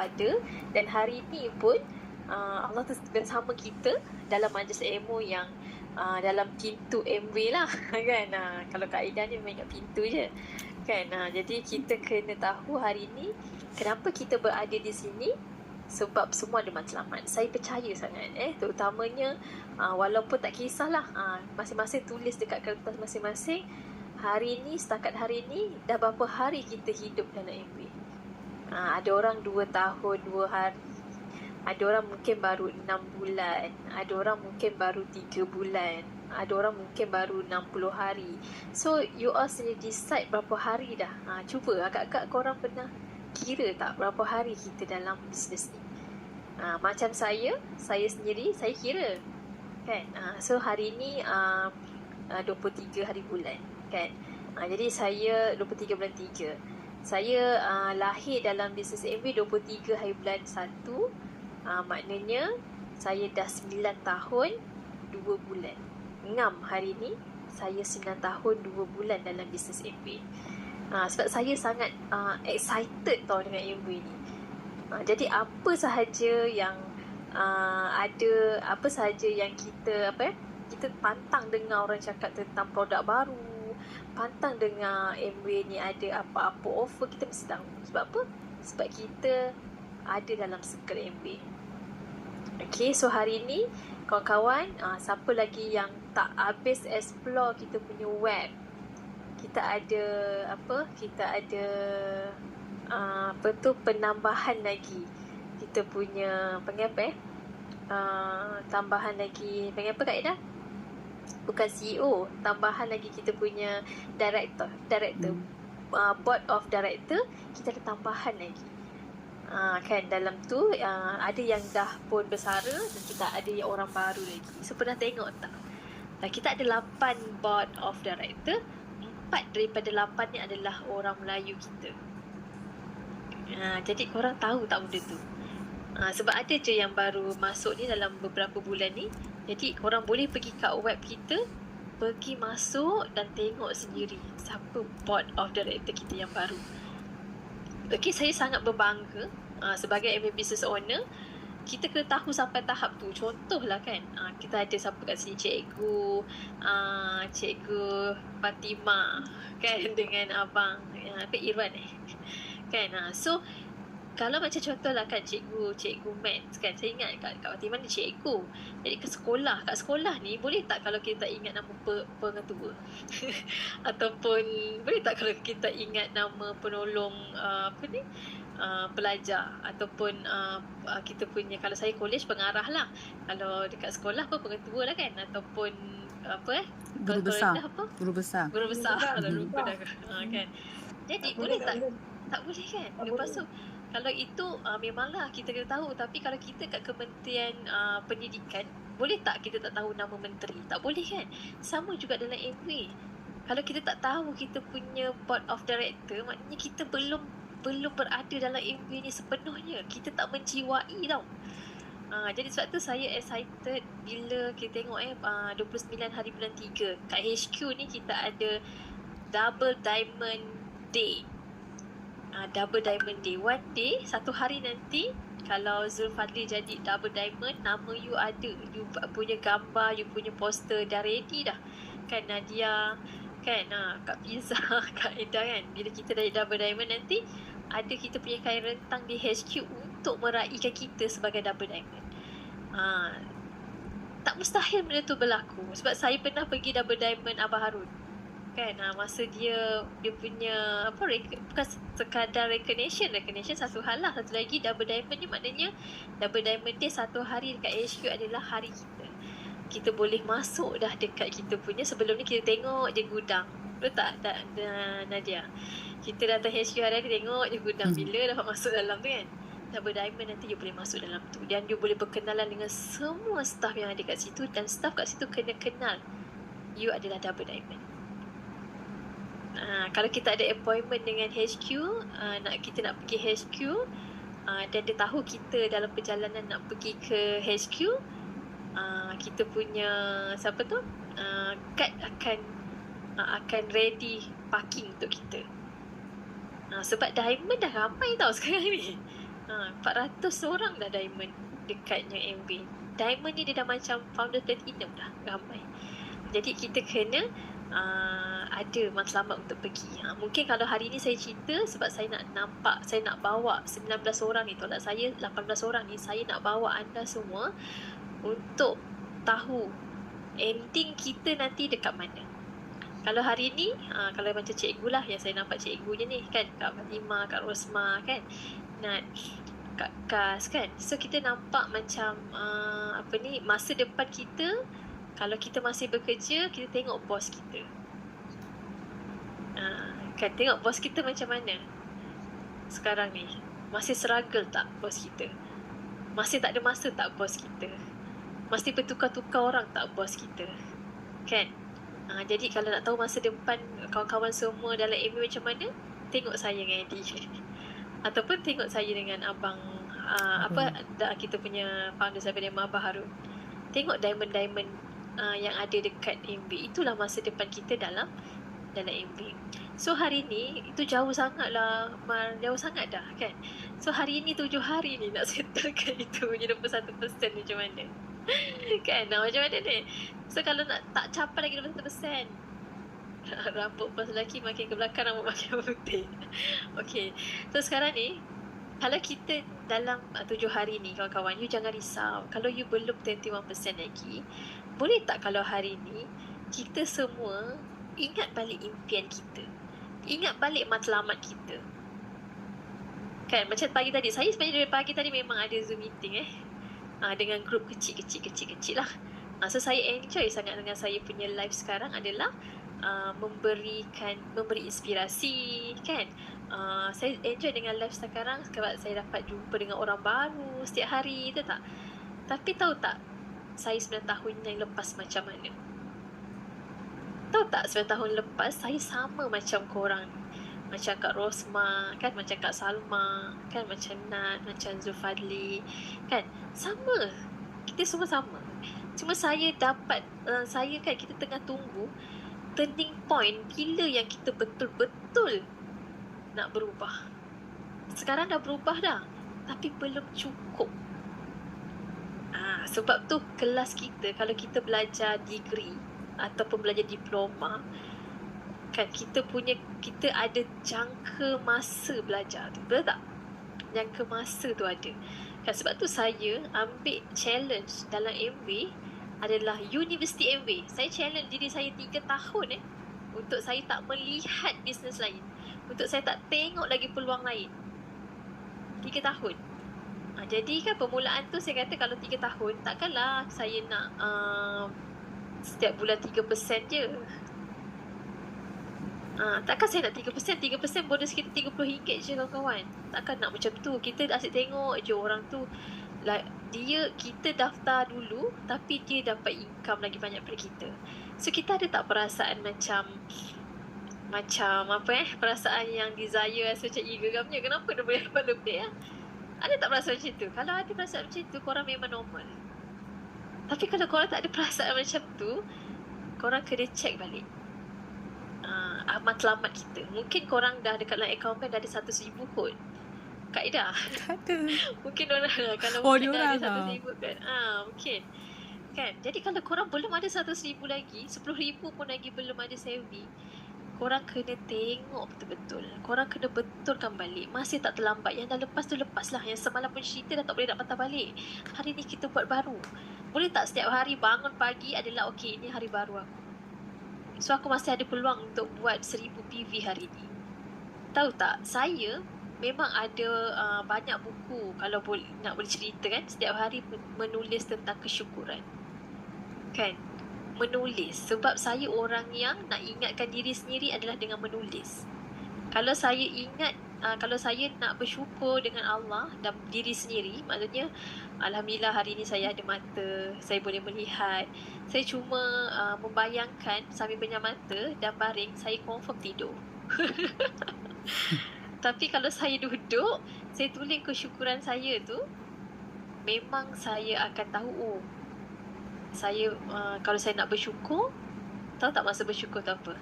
berada, dan hari ni pun Allah tu bersama kita dalam majlis ilmu yang dalam pintu MW lah kan. Kalau kaedah ni main kat pintu je kan. Jadi kita kena tahu hari ni kenapa kita berada di sini, sebab semua ada matlamat. Saya percaya sangat terutamanya walaupun tak kisahlah, masing-masing tulis dekat kertas masing-masing. Hari ni, setakat hari ni dah berapa hari kita hidup dalam MV. Ada orang 2 tahun 2 hari, ada orang mungkin baru 6 bulan, ada orang mungkin baru 3 bulan, ada orang mungkin baru 60 hari. So you all sendiri decide berapa hari dah. Cuba agak-agak korang pernah kira tak berapa hari kita dalam bisnes ni. Macam saya sendiri, saya kira kan. So hari ni 23 hari bulan kan. Jadi saya 23 bulan 3. Saya lahir dalam bisnes MV 23 hari bulan 1. Maknanya saya dah 9 tahun 2 bulan. Ngam hari ni saya 9 tahun 2 bulan dalam bisnes MV. Sebab saya sangat excited tau dengan MV ni. Jadi apa sahaja yang ada, apa sahaja yang kita kita pantang dengar orang cakap tentang produk baru, pantang dengar MW ni ada apa-apa offer, kita mesti tahu. Sebab apa? Sebab kita ada dalam circle MW. Okay, so hari ni kawan-kawan, siapa lagi yang tak habis explore kita punya web, kita ada penambahan lagi kita punya tambahan lagi, panggil apa Kak Ida? Bukan CEO, tambahan lagi kita punya director, board of director, kita ada tambahan lagi. Kan dalam tu ada yang dah pun bersara dan kita ada yang orang baru lagi. So pernah tengok tak? Kita ada 8 board of director, 4 daripada 8 ni adalah orang Melayu kita. Jadi korang tahu tak benda tu? Sebab ada je yang baru masuk ni dalam beberapa bulan ni. Jadi korang boleh pergi kat web kita, pergi masuk dan tengok sendiri siapa board of director kita yang baru. Okay, saya sangat berbangga sebagai MV business owner. Kita kena tahu sampai tahap tu. Contohlah kan, kita ada siapa kat sini, Cikgu Fatimah kan, dengan Abang Irwan kan. So kalau macam contohlah kan, cikgu maths kan, saya ingat kat Fatimah ni cikgu. Jadi kat sekolah ni boleh tak kalau kita ingat nama pengetua ataupun boleh tak kalau kita ingat nama penolong pelajar, ataupun kita punya, kalau saya college pengarah lah, kalau dekat sekolah pengetua lah kan, ataupun guru besar lupa dah kan. Jadi boleh tak boleh kan. Lepas tu kalau itu memanglah kita kena tahu. Tapi kalau kita kat Kementerian Pendidikan, boleh tak kita tak tahu nama menteri? Tak boleh kan. Sama juga dalam MV. Kalau kita tak tahu kita punya board of director, maknanya kita belum berada dalam MV ni sepenuhnya. Kita tak menjiwai tau. Jadi sebab tu saya excited bila kita tengok 29 hari bulan 3 kat HQ ni kita ada Double Diamond Day. Double Diamond Day, one day, satu hari nanti, kalau Zulfadli jadi Double Diamond, nama you ada, you punya gambar, you punya poster dah ready dah kan. Nadia kan, Kak Fiza, Kak Ida kan, bila kita dah Double Diamond nanti, ada kita punya kain rentang di HQ untuk meraihkan kita sebagai Double Diamond. Tak mustahil benda tu berlaku. Sebab saya pernah pergi Double Diamond Abah Harun kan, masa dia punya bukan sekadar recognition satu hal lah. Satu lagi Double Diamond ni maknanya Double Diamond Day satu hari dekat HQ adalah hari kita. Kita boleh masuk dah dekat kita punya. Sebelum ni kita tengok je gudang, betul tak Nadia? Kita datang HQ hari ni tengok je gudang. Bila dapat masuk dalam tu kan, Double Diamond nanti you boleh masuk dalam tu, dan you boleh berkenalan dengan semua staff yang ada kat situ, dan staff kat situ kena kenal you adalah Double Diamond. Kalau kita ada appointment dengan HQ, kita nak pergi HQ, dan dia tahu kita dalam perjalanan nak pergi ke HQ, kita punya siapa tu, kad akan ready parking untuk kita. Sebab Diamond dah ramai tau sekarang ni. 400 orang dah diamond dekatnya MV. Diamond ni dia dah macam founder platinum dah, ramai. Jadi kita kena ada matlamat untuk pergi. Mungkin kalau hari ni saya cerita sebab saya nak nampak, saya nak bawa 19 orang ni, tolak saya 18 orang ni, saya nak bawa anda semua untuk tahu ending kita nanti dekat mana. Kalau hari ni, kalau macam cikgu lah, yang saya nampak cikgunya ni kan, Kak Fatimah, Kak Rosma kan, Nat, Kak Kas kan. So kita nampak macam masa depan kita, kalau kita masih bekerja, kita tengok bos kita. Kan tengok bos kita macam mana sekarang ni. Masih struggle tak bos kita? Masih tak ada masa tak bos kita? Masih bertukar-tukar orang tak bos kita? Kan? Jadi kalau nak tahu masa depan kawan-kawan semua dalam MV macam mana, tengok saya dengan Eddie. Ataupun tengok saya dengan abang kita punya founder Abang Harun. Tengok diamond-diamond yang ada dekat MV. Itulah masa depan kita dalam MV. So hari ni itu jauh sangat lah, jauh sangat dah kan. So hari ni 7 hari ni nak settlekan itu punya 21% macam mana. Kan, macam mana ni? So kalau nak tak capai lagi 21%, rambut pas lelaki makin ke belakang, rambut makin putih. Okay, so sekarang ni kalau kita dalam 7 hari ni kawan-kawan, you jangan risau. Kalau you belum 21% lagi, boleh tak kalau hari ni kita semua ingat balik impian kita, ingat balik matlamat kita. Kan, macam pagi tadi, saya sebenarnya dari pagi tadi memang ada Zoom meeting dengan grup kecil lah. So saya enjoy sangat dengan saya punya live sekarang adalah memberi inspirasi kan. Saya enjoy dengan live sekarang sebab saya dapat jumpa dengan orang baru setiap hari, tahu tak? Tapi tahu tak saya 9 tahun yang lepas macam mana? Tahu tak 9 tahun lepas saya sama macam korang, macam Kak Rosma kan, macam Kak Salma kan, macam Nat, macam Zulfadli kan, sama. Kita semua sama. Cuma saya dapat kita tengah tunggu turning point bila yang kita betul-betul nak berubah. Sekarang dah berubah dah, tapi belum cukup. Sebab tu kelas kita, kalau kita belajar degree ataupun belajar diploma kan, kita ada jangka masa belajar tu, betul tak? Jangka masa tu ada kan. Sebab tu saya ambil challenge dalam MV adalah University MV. Saya challenge diri saya 3 tahun untuk saya tak melihat bisnes lain, untuk saya tak tengok lagi peluang lain. 3 tahun. Jadi kan permulaan tu saya kata kalau 3 tahun, takkanlah saya nak setiap bulan 3% je. Takkan saya nak 3% bonus kita RM30 je kawan-kawan. Takkan nak macam tu. Kita asyik tengok je orang tu, like, kita daftar dulu tapi dia dapat income lagi banyak daripada kita. So kita ada tak perasaan macam perasaan yang desire rasa macam geramnya, kenapa dia boleh dapat lebih Ada tak perasaan macam tu? Kalau ada perasaan macam tu, korang memang normal. Tapi kalau korang tak ada perasaan macam tu, korang kena check balik matlamat kita. Mungkin korang dah dekat dalam account kan dah ada 100,000 kot. Kak Ida Tak ada. mungkin orang kalau mungkin dah ada 100,000 kan. Mungkin kan. Jadi kalau korang belum ada 100,000 lagi, 10,000 pun lagi belum ada saving, korang kena tengok betul-betul. Korang kena betulkan balik. Masih tak terlambat. Yang dah lepas tu lepaslah. Yang semalam pun cerita dah tak boleh nak patah balik. Hari ni kita buat baru. Boleh tak setiap hari bangun pagi adalah okey, ini hari baru aku. So aku masih ada peluang untuk buat 1000 PV hari ni. Tahu tak, saya memang ada banyak buku, kalau boleh cerita kan, setiap hari menulis tentang kesyukuran. Kan? Menulis. Sebab saya orang yang nak ingatkan diri sendiri adalah dengan menulis. Kalau saya nak bersyukur dengan Allah dan diri sendiri, maksudnya alhamdulillah hari ni saya ada mata, saya boleh melihat. Saya cuma membayangkan sambil penyam mata dan baring, saya confirm tidur. Tapi kalau saya duduk, saya tulis kesyukuran saya tu, memang saya akan tahu, saya kalau saya nak bersyukur, tahu tak maksud bersyukur tu apa?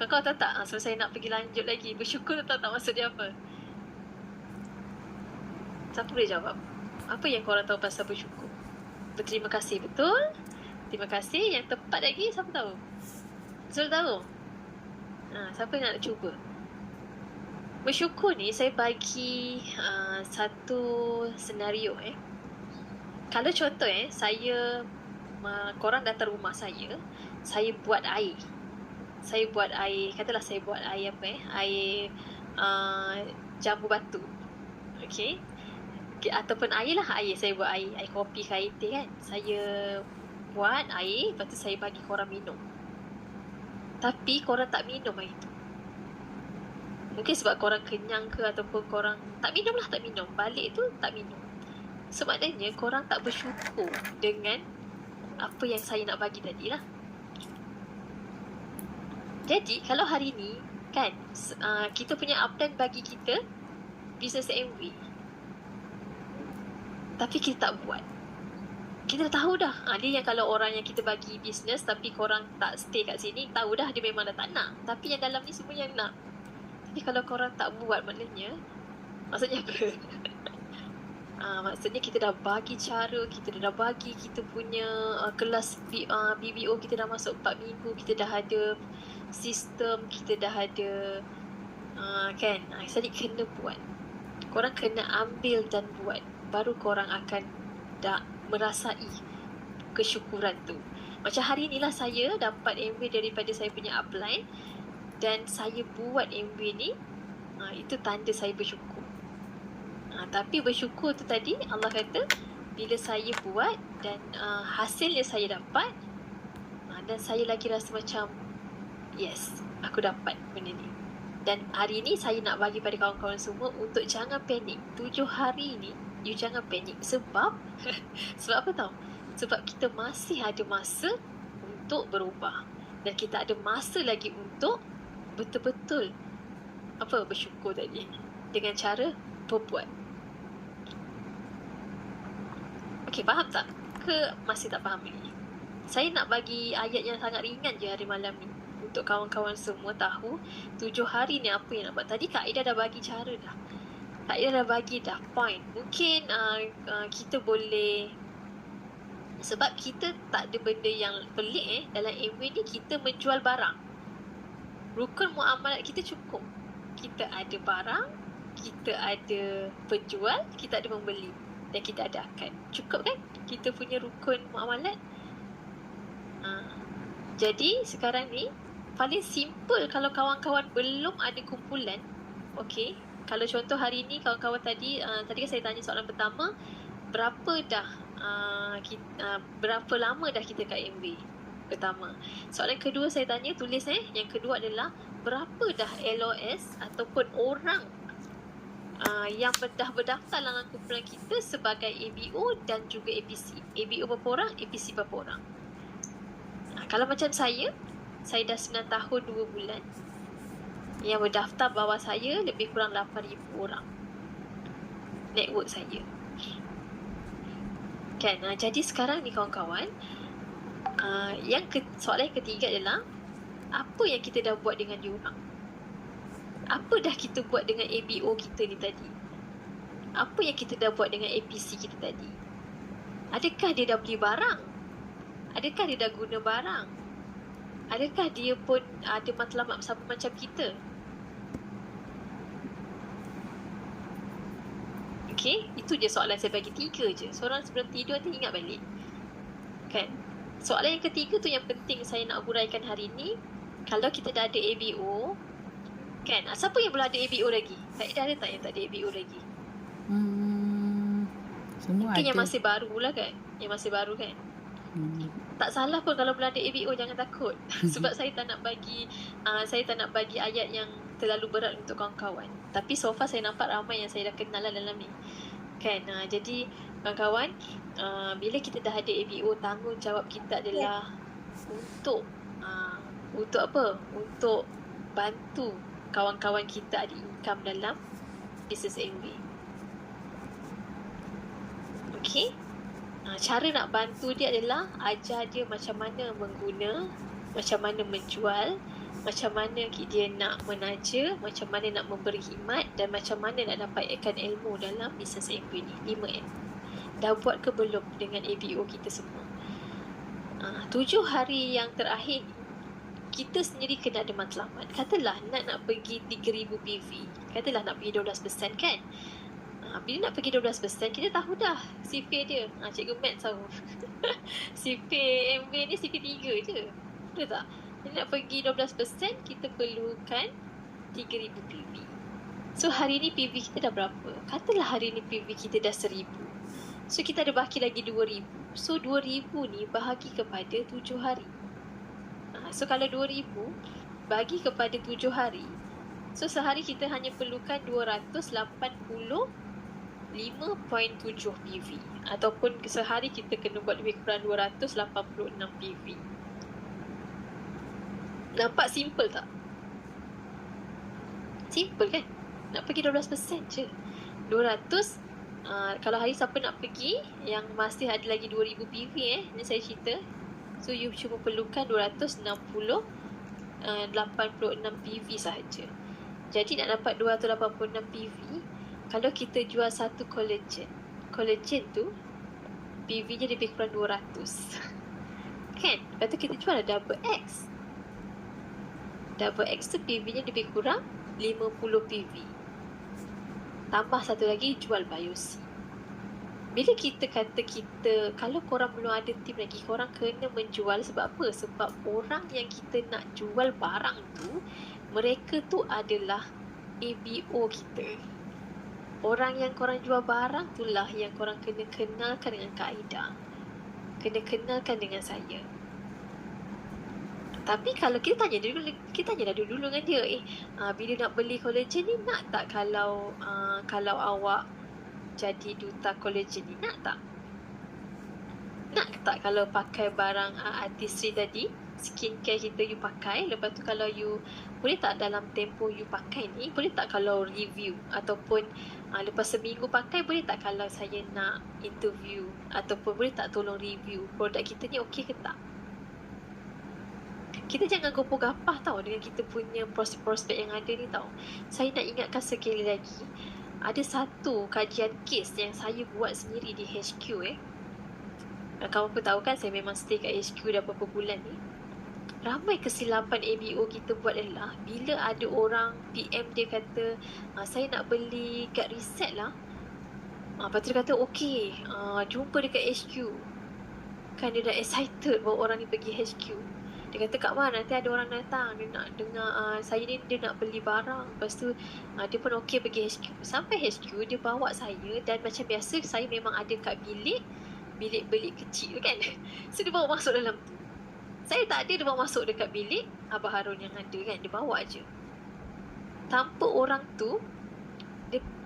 Kau tahu tak? Sebab saya nak pergi lanjut lagi, bersyukur tu tahu tak maksud dia apa? Siapa boleh jawab? Apa yang korang tahu pasal bersyukur? Berterima kasih, betul? Terima kasih. Yang tepat lagi, siapa tahu? Zul tahu? Siapa yang nak cuba? Bersyukur ni saya bagi satu senario. Kalau contoh saya, korang datang rumah saya buat air. Saya buat air, katalah saya buat air apa air jambu batu. Okey. Ataupun air lah, air. Saya buat air kopi ke air teh kan. Saya buat air, lepas tu saya bagi korang minum. Tapi korang tak minum air tu. Mungkin sebab korang kenyang ke, ataupun korang tak minum. Balik tu tak minum. So maknanya korang tak bersyukur dengan apa yang saya nak bagi tadi lah. Jadi kalau hari ni kan, kita punya upline bagi kita business MV, tapi kita tak buat. Kita dah tahu dah, dia yang kalau orang yang kita bagi business tapi korang tak stay kat sini, tahu dah dia memang dah tak nak. Tapi yang dalam ni semua yang nak. Tapi kalau korang tak buat, maksudnya apa? Maksudnya kita dah bagi cara, kita dah bagi kita punya kelas BBO, kita dah masuk 4 minggu, kita dah ada sistem, kita dah ada kan. Jadi kena buat. Korang kena ambil dan buat, baru korang akan merasai kesyukuran tu. Macam hari ni lah saya dapat MV daripada saya punya upline, dan saya buat MV ni, itu tanda saya bersyukur. Tapi bersyukur tu tadi, Allah kata bila saya buat dan hasilnya saya dapat, dan saya lagi rasa macam yes, aku dapat benda ni. Dan hari ni saya nak bagi pada kawan-kawan semua untuk jangan panik. 7 hari ni you jangan panik. Sebab apa tahu? Sebab kita masih ada masa untuk berubah, dan kita ada masa lagi untuk betul-betul bersyukur tadi dengan cara berbuat. Okey, faham tak? Ke masih tak faham lagi? Saya nak bagi ayat yang sangat ringan je hari malam ni, untuk kawan-kawan semua tahu 7 hari ni apa yang nak buat. Tadi Kak Aida dah bagi cara dah. Kak Aida dah bagi dah point. Mungkin kita boleh, sebab kita tak ada benda yang pelik dalam MV ni, kita menjual barang. Rukun muamalat kita cukup. Kita ada barang, kita ada penjual, kita ada pembeli, dan kita ada akad. Cukup kan kita punya rukun muamalat? Jadi sekarang ni paling simple kalau kawan-kawan belum ada kumpulan. Okey, kalau contoh hari ni kawan-kawan tadi kan saya tanya soalan pertama, berapa lama dah kita kat MV pertama. Soalan kedua saya tanya, tulis yang kedua adalah berapa dah LOS ataupun orang yang dah berdaftar dalam kumpulan kita sebagai ABO dan juga APC. ABO berapa orang, APC berapa orang. Kalau macam saya dah 9 tahun 2 bulan. Yang berdaftar bawah saya lebih kurang 8,000 orang. Network saya. Kan, jadi sekarang ni kawan-kawan, soalan yang ketiga adalah, apa yang kita dah buat dengan diorang? Apa dah kita buat dengan ABO kita ni tadi? Apa yang kita dah buat dengan APC kita tadi? Adakah dia dah beli barang? Adakah dia dah guna barang? Adakah dia pun ada matlamat sama macam kita? Okey, itu je soalan saya bagi 3 je. Seorang sebelum tidur nanti ingat balik. Kan? Soalan yang ketiga tu yang penting saya nak huraikan hari ni. Kalau kita dah ada ABO, kan? Siapa yang belum ada ABO lagi? Tak ada tak yang tak ada ABO lagi? Semua mungkin ada. Yang masih baru lah kan? Yang masih baru kan? Tak salah pun kalau belum ada ABO, jangan takut. Sebab saya tak nak bagi ayat yang terlalu berat untuk kawan-kawan. Tapi so far saya nampak ramai yang saya dah kenal lah dalam ni. Kan? Jadi kawan-kawan, bila kita dah ada ABO, tanggungjawab kita adalah untuk apa? Untuk bantu kawan-kawan kita ada income dalam business MV. Okey? Cara nak bantu dia adalah ajar dia macam mana mengguna, macam mana menjual, macam mana dia nak menaja, macam mana nak memberi khidmat, dan macam mana nak dapatkan ilmu dalam bisnes MBA ni. 5M. Dah buat ke belum dengan ABO kita semua? 7 hari yang terakhir ni, kita sendiri kena ada matlamat. Katalah nak pergi 3,000 PV. Katalah nak pergi 12% kan? Bila nak pergi 12%, kita tahu dah CP dia. Cikgu Maths tahu. CP MV ni CP 3 je. Betul tak? Jadi nak pergi 12%, kita perlukan 3,000 PV. So hari ni PV kita dah berapa? Katalah hari ni PV kita dah 1,000. So kita ada baki lagi 2,000. So 2,000 ni bahagi kepada 7 hari. So kalau 2,000 bagi kepada 7 hari, so sehari kita hanya perlukan 285.7 PV. Ataupun sehari kita kena buat lebih kurang 286 PV. Nampak simple tak? Simple kan? Nak pergi 12% je. 200, kalau hari siapa nak pergi, yang masih ada lagi 2,000 PV ni saya cerita. So you cuma perlukan 286 PV sahaja. Jadi nak dapat 286 PV, kalau kita jual satu collagen tu PV nya lebih kurang 200. Kan? Lepas tu kita jual double X. Double X tu PV nya lebih kurang 50 PV. Tambah satu lagi jual Biosi. Bila kita kata kalau korang belum ada tim lagi, korang kena menjual. Sebab apa? Sebab orang yang kita nak jual barang tu, mereka tu adalah ABO kita. Orang yang korang jual barang tu lah yang korang kena kenalkan dengan Kak Aida. Kena kenalkan dengan saya. Tapi kalau kita tanya dulu dengan dia, bila nak beli collagen ni, nak tak kalau awak jadi duta collagen ni, nak tak? Nak tak kalau pakai barang artistry tadi, skincare kita you pakai, lepas tu kalau you boleh tak dalam tempoh you pakai ni, boleh tak kalau review, ataupun lepas seminggu pakai, boleh tak kalau saya nak interview, ataupun boleh tak tolong review produk kita ni, okey ke tak? Kita jangan gopoh-gapah tau dengan kita punya prospek yang ada ni tau. Saya nak ingatkan sekali lagi, ada satu kajian kes yang saya buat sendiri di HQ. Kawan pun tahu kan, saya memang stay kat HQ dah beberapa bulan ni. Ramai kesilapan ABO kita buat adalah bila ada orang PM dia kata, saya nak beli kat reset lah. Lepas tu dia kata, okey, jumpa dekat HQ. Kan dia dah excited bawa orang ni pergi HQ. Dia kata, Kak Wan, nanti ada orang datang, dia nak dengar saya ni, dia nak beli barang. Lepas tu dia pun okey pergi HQ. Sampai HQ, dia bawa saya, dan macam biasa saya memang ada kat bilik kecil kan. So dia bawa masuk dalam tu. Saya tak ada, dia bawa masuk dekat bilik Abah Harun yang ada kan, dia bawa je. Tanpa orang tu,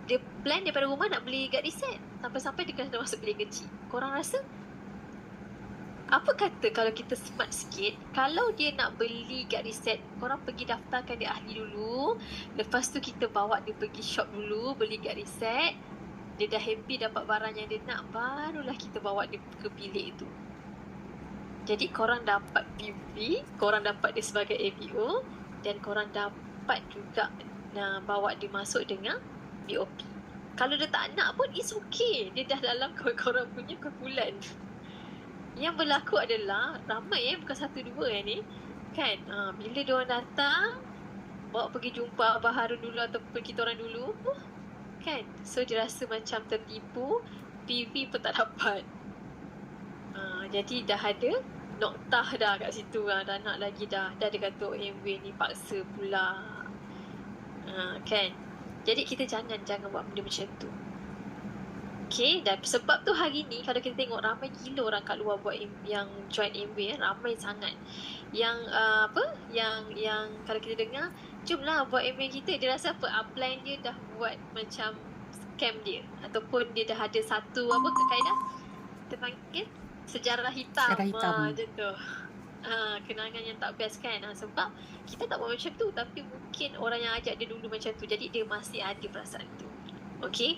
dia plan daripada rumah nak beli kat reset. Sampai-sampai dia kena masuk bilik kecil. Korang rasa? Apa kata kalau kita smart sikit, kalau dia nak beli kat reset, korang pergi daftarkan dia ahli dulu. Lepas tu kita bawa dia pergi shop dulu, beli kat reset. Dia dah happy dapat barang yang dia nak, barulah kita bawa dia ke bilik tu. Jadi korang dapat PV, korang dapat dia sebagai ABO, dan korang dapat juga bawa dia masuk dengan BOP. Kalau dia tak nak pun, it's okay. Dia dah dalam korang punya kumpulan. Yang berlaku adalah ramai bukan satu dua ni kan, bila diorang datang bawa pergi jumpa Abah Harun dulu ataupun kita orang dulu kan, so dia rasa macam tertipu, PV pun tak dapat. Jadi dah ada noktah dah kat situ, dah nak lagi dah dia kata MV ni paksa pula, kan. Jadi kita jangan buat benda macam tu. Okay, dan sebab tu hari ni kalau kita tengok ramai gila orang kat luar buat yang join MV, ramai sangat. Yang yang kalau kita dengar, jomlah buat MV kita, dia rasa apa, upline dia dah buat macam scam dia, ataupun dia dah ada satu Kaedah kita panggil sejarah hitam. Macam tu. Kenangan yang tak best kan. Sebab kita tak buat macam tu, tapi mungkin orang yang ajak dia dulu macam tu, jadi dia masih ada perasaan tu. Okay,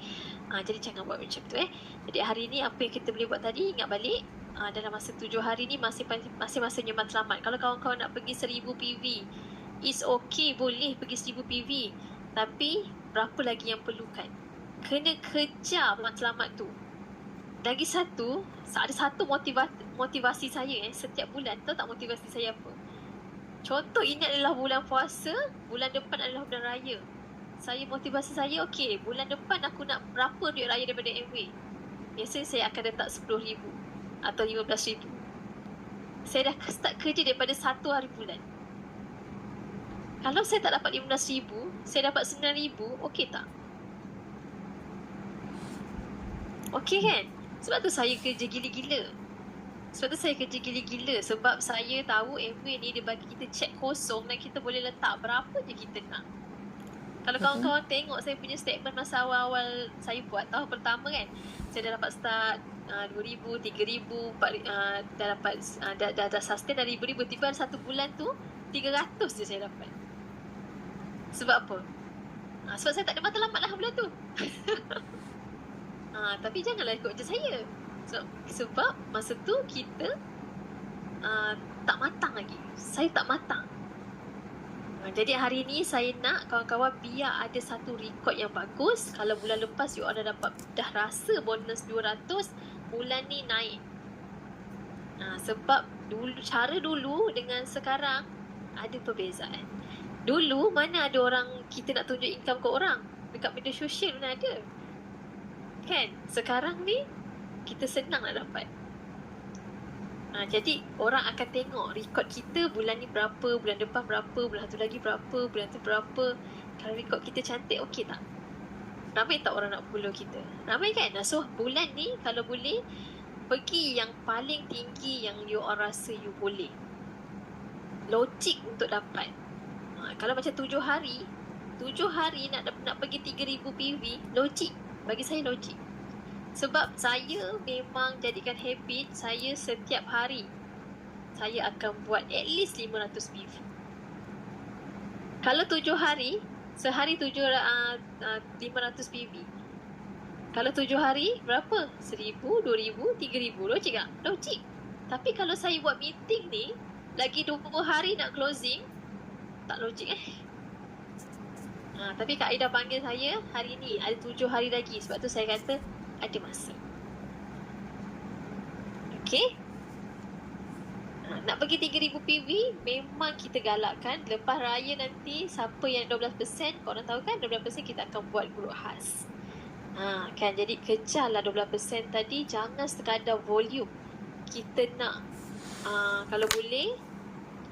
jadi jangan buat macam tu. Jadi hari ni apa yang kita boleh buat tadi, ingat balik, dalam masa 7 hari ni masih masanya matlamat. Kalau kawan-kawan nak pergi 1,000 PV, It's okay, boleh pergi 1000 PV. Tapi berapa lagi yang perlukan? Kena kejar matlamat tu. Lagi satu, ada satu motivasi saya setiap bulan. Tahu tak motivasi saya apa? Contoh, ini adalah bulan puasa, bulan depan adalah bulan raya. Motivasi saya, okey, bulan depan aku nak berapa duit raya daripada MW? Biasanya saya akan letak 10,000 atau 15,000. Saya dah start kerja daripada 1 hari bulan. Kalau saya tak dapat 15,000, saya dapat 9,000, okey tak? Okey kan? Sebab tu saya kerja gila-gila. Sebab saya tahu MW ni dia bagi kita cek kosong dan kita boleh letak berapa je kita nak. Kalau kawan-kawan tengok saya punya statement masa awal-awal saya buat tahun pertama kan, saya dah dapat start 2,000, 3,000, 4,000, dah dapat dah sustain dari 1,000. Tiba satu bulan tu 300 je saya dapat. Sebab apa? Sebab saya tak ada matlamat lah bulan tu. Tapi janganlah ikut je saya. Sebab masa tu kita tak matang lagi. Saya tak matang. Jadi hari ni saya nak kawan-kawan biar ada satu rekod yang bagus. Kalau bulan lepas you all dah rasa bonus 200, bulan ni naik. Sebab cara dulu dengan sekarang ada perbezaan. Dulu mana ada orang kita nak tunjuk income ke orang. Dekat media sosial mana ada. Kan? Sekarang ni kita senang nak dapat. Jadi orang akan tengok rekod kita bulan ni berapa, bulan depan berapa, bulan tu lagi berapa, bulan tu berapa. Kalau rekod kita cantik, okey tak? Ramai tak orang nak follow kita? Ramai kan? So bulan ni kalau boleh pergi yang paling tinggi yang you all rasa you boleh. Logik untuk dapat. Kalau macam 7 hari nak pergi 3,000 PV, logik. Bagi saya logik. Sebab saya memang jadikan habit saya setiap hari saya akan buat at least 500 PV. Kalau 7 hari, sehari 500 PV. Kalau 7 hari, berapa? 1,000, 2,000, 3,000. Logik tak? Logik. Tapi kalau saya buat meeting ni, lagi 20 hari nak closing, tak logik Tapi Kak Aida panggil saya, hari ni ada 7 hari lagi. Sebab tu saya kata, ada masa. Okey? Nak pergi 3,000 PV, memang kita galakkan. Lepas raya nanti, siapa yang 12%, korang tahu kan 12% kita akan buat group khas. Kan, jadi kejarlah 12% tadi. Jangan sekadar volume. Kita nak, kalau boleh,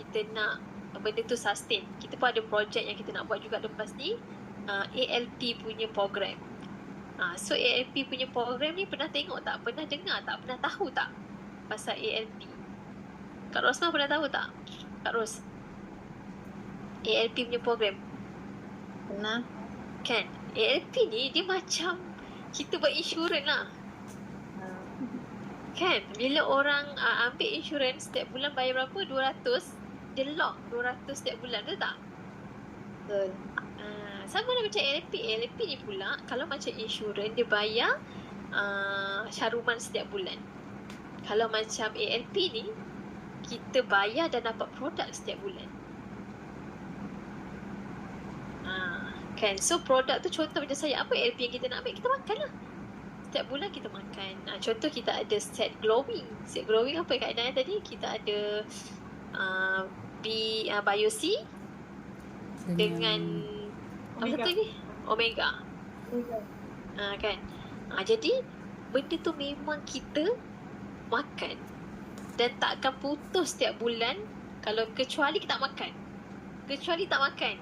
kita nak benda tu sustain. Kita pun ada projek yang kita nak buat juga lepas ni. ALP punya program. So ALP punya program ni pernah tengok tak? Pernah dengar tak? Pernah tahu tak pasal ALP? Kak Rosmah pernah tahu tak? Kak Ros, ALP punya program Pernah. kan? ALP ni dia macam kita buat insurans lah. Kan? Bila orang ambil insurans setiap bulan bayar berapa? 200. Dia lock 200 setiap bulan, betul tak? Betul. Sama lah macam ALP. ALP ni pula kalau macam insurans dia bayar syaruman setiap bulan. Kalau macam ALP ni kita bayar dan dapat produk setiap bulan. Kan? So produk tu contoh macam saya, apa ALP yang kita nak ambil, kita makan lah. Setiap bulan kita makan. Contoh kita ada set glowing. Set glowing apa Kak Aida tadi? Kita ada Bio-C dengan apa tu ni? Omega. Kan? Jadi benda tu memang kita makan dan tak akan putus setiap bulan. Kalau kecuali kita tak makan.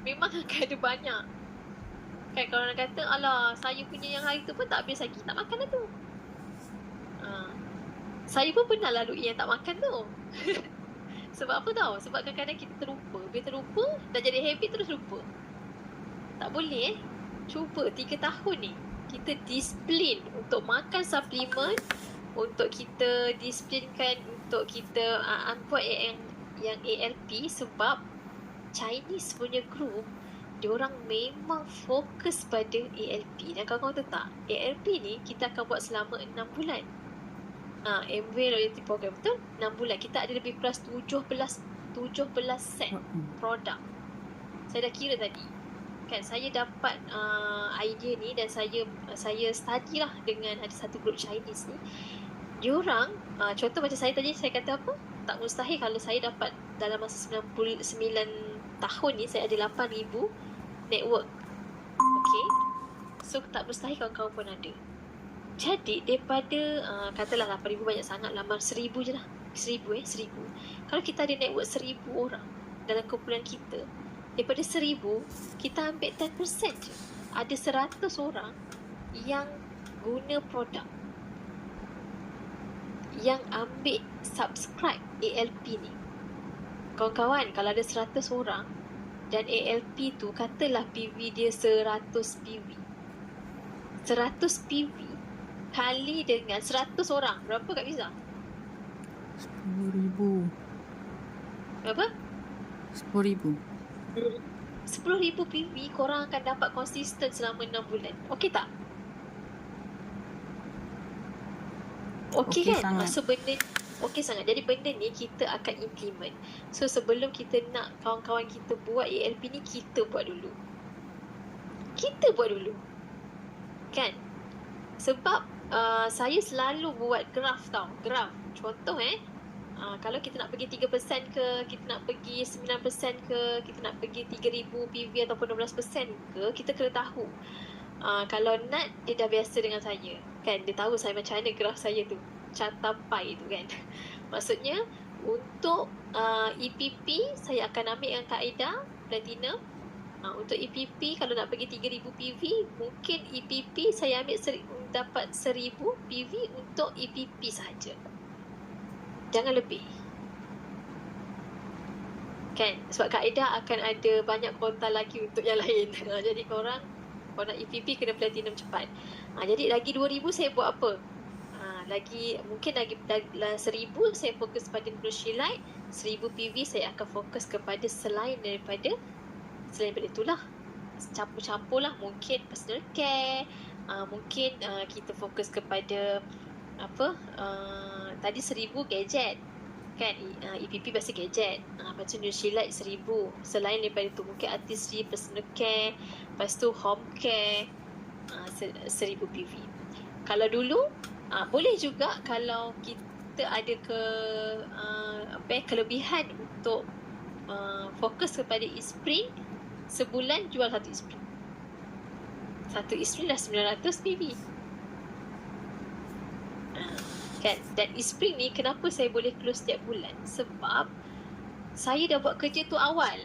Memang akan ada banyak. Kan kalau orang kata, alah saya punya yang hari tu pun tak habis lagi. Tak makan lah tu. Saya pun pernah lalui yang tak makan tu. Sebab apa tahu? Sebab kadang-kadang kita terlupa. Bila terlupa, dah jadi habit terus lupa. Tak boleh Cuba 3 tahun ni kita disiplin untuk makan suplemen, untuk kita disiplinkan untuk kita buat yang ALP. Sebab Chinese punya group diorang memang fokus pada ALP. Dan kawan-kawan tahu tak, ALP ni kita akan buat selama 6 bulan. MW Loyalty Program tu 6 bulan. Kita ada lebih kurang 17 17 set produk. Saya dah kira tadi. Kan saya dapat idea ni dan saya study lah dengan ada satu group Chinese ni. Diorang contoh macam saya tadi, saya kata apa? Tak mustahil kalau saya dapat dalam masa 99 tahun ni saya ada 8,000 network. Okay. So tak mustahil kawan-kawan pun ada. Jadi daripada katalah 8,000 banyak sangat, 1,000 je lah. 1,000. Kalau kita ada network 1,000 orang dalam kumpulan kita, daripada 1,000 kita ambil 10% je. Ada 100 orang yang guna produk, yang ambil subscribe ALP ni. Kawan-kawan, kalau ada 100 orang dan ALP tu katalah PV dia 100 PV. 100 PV kali dengan 100 orang, berapa Kak Fiza? 10,000. Berapa? 10,000. 10,000 PV korang akan dapat konsisten selama 6 bulan. Okey tak? Okey kan? Sangat. So benda okey sangat. Jadi benda ni kita akan implement. So sebelum kita nak kawan-kawan kita buat ALP ni, kita buat dulu. Kan? Sebab saya selalu buat graf tau. Graf. Contoh kalau kita nak pergi 3% ke, kita nak pergi 9% ke, kita nak pergi 3,000 PV ataupun 12% ke, kita kena tahu. Kalau Nat, dia dah biasa dengan saya. Kan, dia tahu saya macam mana graf saya tu. Carta pie tu kan. Maksudnya, untuk EPP, saya akan ambil yang kaedah Platinum. Untuk EPP, kalau nak pergi 3,000 PV, mungkin EPP saya ambil dapat 1,000 PV untuk EPP sahaja. Jangan lebih. Kan? Sebab kaedah akan ada banyak kuota lagi untuk yang lain. Jadi korang nak EPP kena Platinum cepat. Jadi lagi 2,000 saya buat apa? Mungkin lagi 1,000 saya fokus pada Nurshilite, 1,000 PV saya akan fokus kepada selain daripada itulah. Campur-campur lah. Mungkin personal care, mungkin kita fokus kepada tadi 1,000 gadget kan, EPP biasa gadget, lepas tu Nurshilite 1,000. Selain daripada tu mungkin artistry, personal care, lepas tu home care, 1,000 PV. Kalau dulu boleh juga kalau kita ada kelebihan untuk fokus kepada e-spring, sebulan jual satu e-spring. Satu e-spring dah 900 PV. Kan? Dan e-spring ni kenapa saya boleh close setiap bulan? Sebab saya dah buat kerja tu awal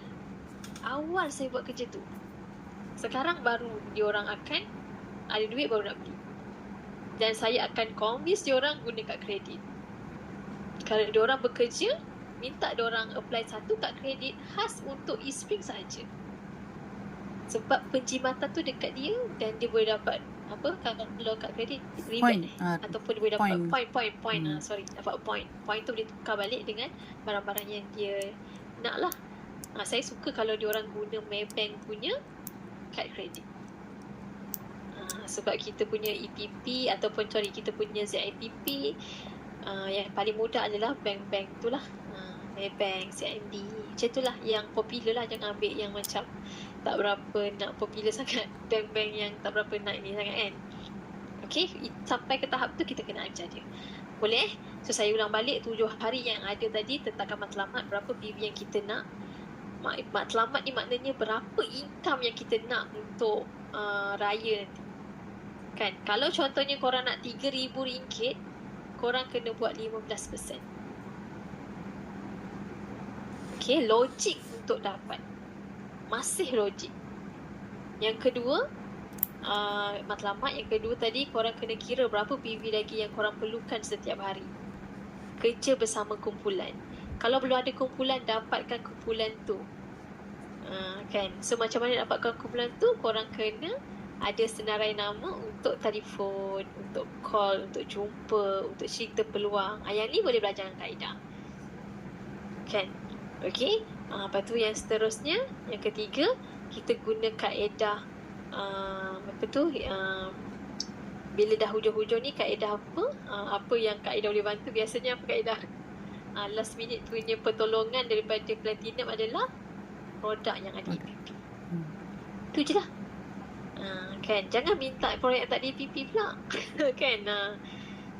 saya buat kerja tu. Sekarang baru diorang akan ada duit baru nak beli. Dan saya akan convince diorang guna kad kredit. Kalau diorang bekerja, minta diorang apply satu kad kredit khas untuk e-spring sahaja. Sebab penjimatan tu dekat dia dan dia boleh dapat kalau kad kredit rebate ataupun dia boleh dapat point. Dapat point tu boleh tukar balik dengan barang-barang yang dia nak lah. Saya suka kalau diorang guna Maybank punya kad kredit. Sebab kita punya EPP ataupun kita punya ZIPP, yang paling mudah adalah bank-bank tu lah. Maybank, CIMB, macam tu lah yang popular lah. Jangan ambil yang macam tak berapa nak popular sangat, bank-bank yang tak berapa nak ini sangat kan. Okay, sampai ke tahap tu kita kena ajar dia. Boleh? So saya ulang balik 7 hari yang ada tadi, tetapkan matlamat berapa PV yang kita nak. Matlamat ni maknanya berapa income yang kita nak untuk raya nanti. Kan? Kalau contohnya korang nak RM3,000, korang kena buat 15%. Okay, logik untuk dapat. Masih logik. Yang kedua, matlamat yang kedua tadi, korang kena kira berapa PV lagi yang korang perlukan setiap hari. Kerja bersama kumpulan. Kalau belum ada kumpulan, dapatkan kumpulan tu. Kan? So macam mana dapatkan kumpulan tu? Korang kena ada senarai nama untuk telefon, untuk call, untuk jumpa, untuk cerita peluang. Yang ni boleh belajar dengan kaedah. Kan? Okay? Lepas tu yang seterusnya, yang ketiga, kita guna kaedah bila dah hujung-hujung ni, kaedah apa? Apa yang kaedah boleh bantu? Biasanya apa kaedah? last minute punya pertolongan daripada Platinum adalah produk yang ada EPP. Tu je lah. Kan, jangan minta produk yang tak ada EPP pula. Kan.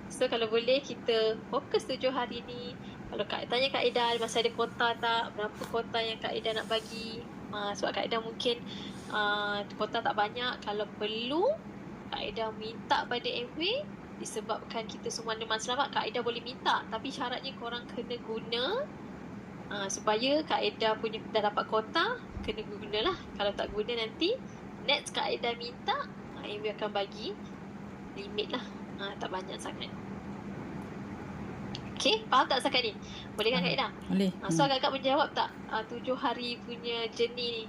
So kalau boleh kita fokus 7 hari ni. Kalau tanya Kak Ida masih ada kota tak, berapa kota yang Kak Ida nak bagi. Sebab Kak Ida mungkin kota tak banyak. Kalau perlu Kak Ida minta pada MW, disebabkan kita semua ada matlamat, Kak Ida boleh minta. Tapi syaratnya korang kena guna supaya Kak Ida punya dah dapat kota, kena gunalah. Kalau tak guna nanti next Kak Ida minta, MW akan bagi limit lah. Tak banyak sangat. Okay, faham tak setakat ni? Boleh kan Kak Ida? Boleh. So agak-agak menjawab tak 7 hari punya journey ni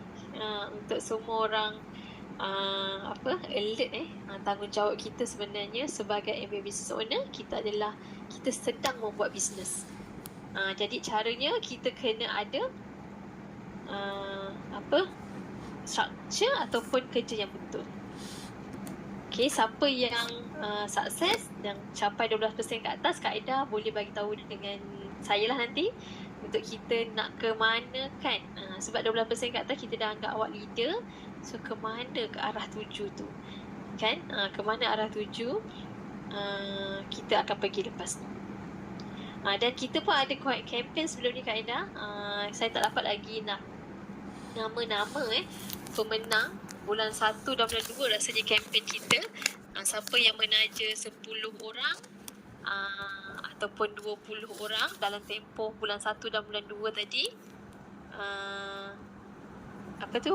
untuk semua orang alert tanggungjawab kita sebenarnya sebagai MBA business owner, kita sedang membuat bisnes. Jadi caranya kita kena ada structure ataupun kerja yang betul. Okay, siapa yang sukses yang capai 12% ke atas, Kak Ida boleh bagi tahu dengan saya lah nanti untuk kita nak ke mana kan. Sebab 12% ke atas kita dah anggap awak leader. So ke mana ke arah tuju tu kan, ke mana arah tuju kita akan pergi lepas ni. Dan kita pun ada campaign sebelum ni Kak Ida. Saya tak dapat lagi nak nama-nama pemenang bulan 1 dan bulan 2 rasanya campaign kita. Siapa yang menaja 10 orang ataupun 20 orang dalam tempoh bulan 1 dan bulan 2 tadi,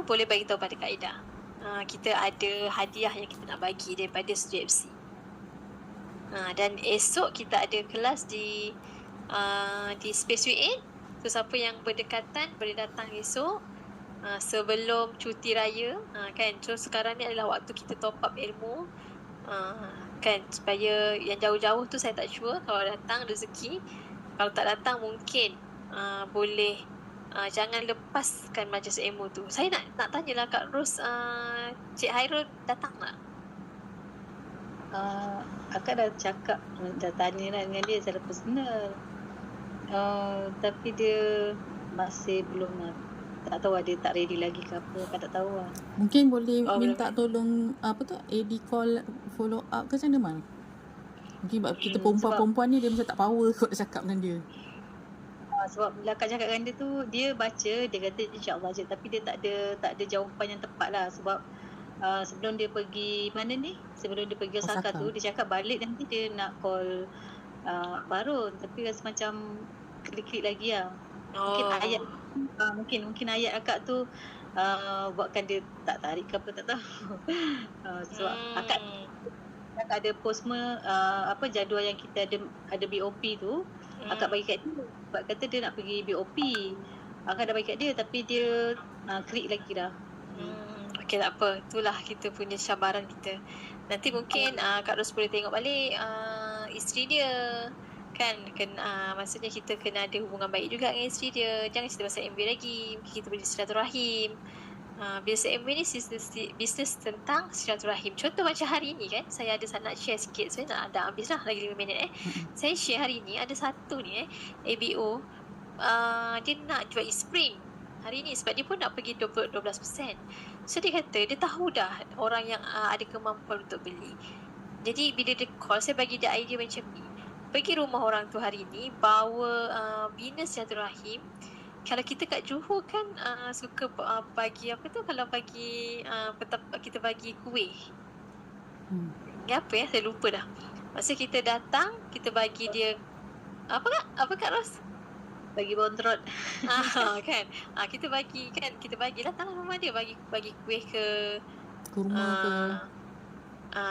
boleh bagi tahu pada Kak Ida. Kita ada hadiah yang kita nak bagi daripada Studio FC. Dan esok kita ada kelas di Space Week 8. So siapa yang berdekatan boleh datang esok sebelum cuti raya kan. So sekarang ni adalah waktu kita top up ilmu kan, supaya yang jauh-jauh tu saya tak sure kalau datang rezeki. Kalau tak datang mungkin boleh jangan lepaskan majlis ilmu tu. Saya nak tanyalah Kak Ros, Cik Hairul datang tak? Akak dah cakap, dah tanya lah dengan dia secara personal. Tapi dia masih belum tak tahu ada tak ready lagi ke apa, akak tak tahu lah. Mungkin boleh minta tolong AD call follow up ke macam mana Mal? Mungkin sebab kita perempuan-perempuan ni dia macam tak power kot cakap dengan dia. Sebab bila akak cakap dengan dia tu, dia baca, dia kata insyaAllah je, tapi dia tak ada jawapan yang tepat lah. Sebab sebelum dia pergi mana ni, sebelum dia pergi Osaka tu, dia cakap balik nanti dia nak call Barun, tapi rasa macam klik-klik lagi lah. Mungkin ayat mungkin ayat akak tu buatkan dia tak tarik ke apa, tak tahu. Sebab akak ada post jadual yang kita ada BOP tu, akak bagi kat dia. Sebab kata dia nak pergi BOP, akak dah bagi kat dia, tapi dia klik lagi dah. Okey, tak apa, itulah kita punya cabaran kita. Nanti mungkin Kak Ros boleh tengok balik isteri dia kan. Maksudnya kita kena ada hubungan baik juga dengan isteri dia. Jangan cerita pasal MB lagi, mungkin kita boleh silaturahim. Biasa MB ni bisnes tentang silaturahim. Contoh macam hari ni kan, saya ada nak share sikit. Saya nak ada habis lah lagi 5 minit Saya share hari ni ada satu ni ABO, dia nak jual e-spring hari ni sebab dia pun nak pergi 12%. So dia kata dia tahu dah orang yang ada kemampuan untuk beli. Jadi bila dia call, saya bagi dia idea macam ni. Pergi rumah orang tu hari ni, bawa bina silaturahim. Kalau kita kat Johor kan suka bagi kalau bagi kita bagi kuih. Apa saya lupa dah. Masa kita datang, kita bagi dia apa Kak Ros? Bagi bontrot. Kan. Kita bagilah tangan rumah dia, bagi kuih ke rumah ke.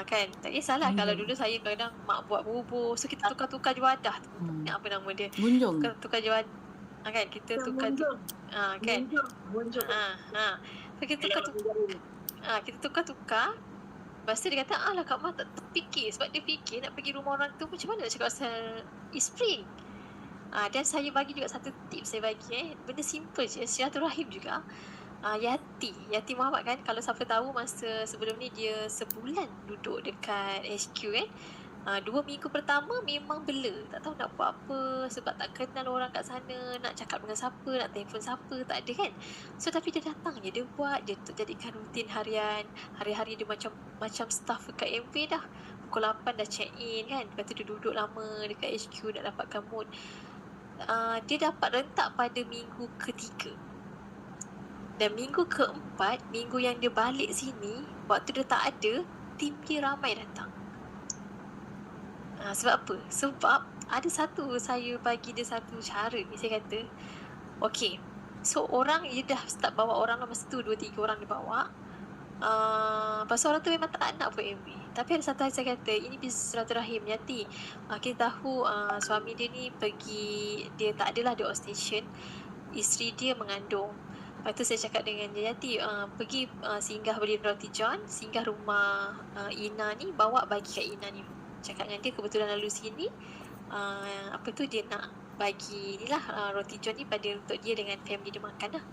Kan, tak kisahlah. Kalau dulu saya kadang mak buat bubur, so kita tukar-tukar juadah tu. Apa nama dia? Bunjung. Tukar juadah. Kan kita tukar kan. Bunjung. So kita tukar. Lepas tu dia kata, alah Kak Mak tak terfikir. Sebab dia fikir nak pergi rumah orang tu macam mana nak cakap pasal e-spring. Dan saya bagi juga satu tips saya bagi benda simple je, silaturahim juga. Yati Muhammad kan, kalau siapa tahu masa sebelum ni dia sebulan duduk dekat HQ kan. 2 minggu pertama memang bela, tak tahu nak buat apa sebab tak kenal orang kat sana, nak cakap dengan siapa, nak telefon siapa, tak ada kan. So tapi dia datang je, dia buat, dia jadikan rutin harian, hari-hari dia macam staff dekat MV dah. Pukul 8 dah check in kan, lepas tu dia duduk lama dekat HQ nak dapatkan mood. Dia dapat rentak pada minggu ketiga. Dan minggu keempat, minggu yang dia balik sini, waktu dia tak ada, tim dia ramai datang. Sebab apa? Sebab ada saya bagi dia satu cara ni, saya kata, okay, so orang, dia dah start bawa orang lah masa tu, 2-3 orang dia bawa. Pasal orang tu memang tak nak buat MV. Tapi ada satu hari saya kata, ini bisnes silaturahim, Yati. Kita tahu suami dia ni pergi, dia tak adalah di outstation, isteri dia mengandung. Lepas tu saya cakap dengan dia, Yati, pergi singgah beli roti john, singgah rumah Ina ni, bawa bagi kat Ina ni. Cakap dengan dia, kebetulan lalu sini, dia nak bagi ni lah roti john ni pada untuk dia dengan family dia makan lah.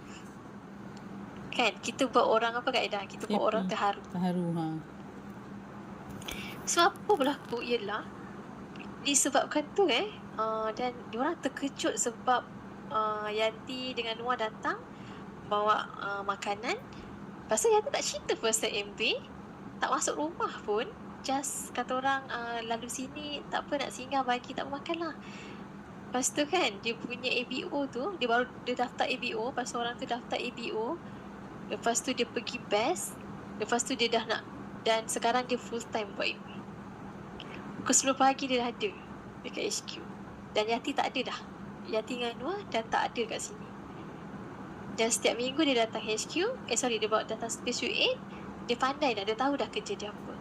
Kan, kita buat orang apa kaedah? Kita buat orang terharu. Terharu, So apa berlaku ialah disebabkan tu dan diorang terkejut sebab Yati dengan Noah datang bawa makanan. Pasal Yati tak cerita pasal MV, tak masuk rumah pun, just kata orang lalu sini, tak apa nak singgah bagi, tak apa makan lah. Lepas tu kan dia punya ABO tu, dia daftar ABO, pasal orang tu daftar ABO. Lepas tu dia pergi best, lepas tu dia dah nak, dan sekarang dia full time buat MV. Pukul 10 pagi dia dah ada dekat HQ. Dan Yati tak ada dah. Yati dengan Noah dah tak ada kat sini. Dan setiap minggu dia datang HQ, dia bawa datang Space U8. Dia pandai dah, dia tahu dah kerja dia apa.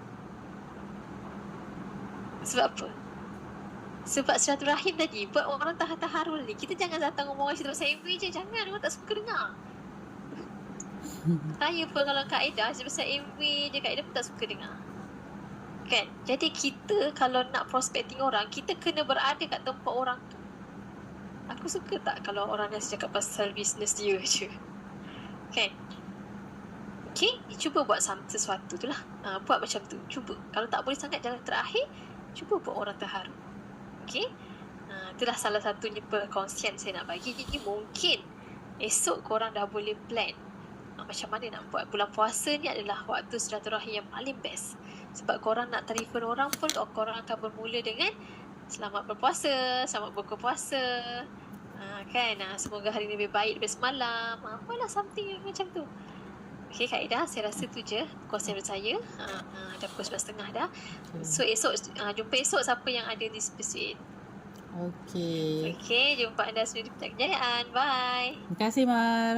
Sebab apa? Sebab silaturahim tadi buat orang terharu ni. Kita jangan datang ngomong cerita pasal MV je. Jangan, orang tak suka dengar. Saya pun kalau Kak Aida cerita pasal MV je, Kak Aida pun tak suka dengar. Kan? Jadi kita kalau nak prospecting orang, kita kena berada kat tempat orang tu. Aku suka tak kalau orang dah cakap pasal bisnes dia je. Kan? Okay, cuba buat sesuatu tu lah. Buat macam tu, cuba. Kalau tak boleh sangat, jalan terakhir, cuba buat orang terharu. Okay? Itulah salah satunya perkongsian saya nak bagi. Jadi mungkin esok korang dah boleh plan macam mana nak buat. Bulan puasa ni adalah waktu silaturahim yang paling best. Sebab korang nak telefon orang pun, korang akan bermula dengan selamat berpuasa, selamat buka puasa, kan, semoga hari ni lebih baik daripada semalam, apalah something macam tu. Okay Kak Aida, saya rasa tu je kongsian saya. Dah pukul 11.30 dah. So esok, jumpa esok siapa yang ada di Space. Okay, jumpa anda semua di Petak Kejayaan. Bye. Terima kasih, Mar.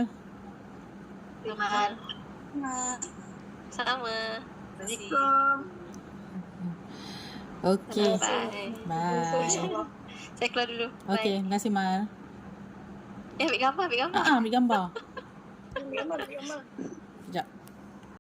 Terima kasih. Sama. Assalamualaikum. Okay. Bye. Bye. Saya keluar dulu. Bye. Okay, terima kasih, Mar. Ambil gambar. Ambil gambar. Ambil gambar. Sekejap.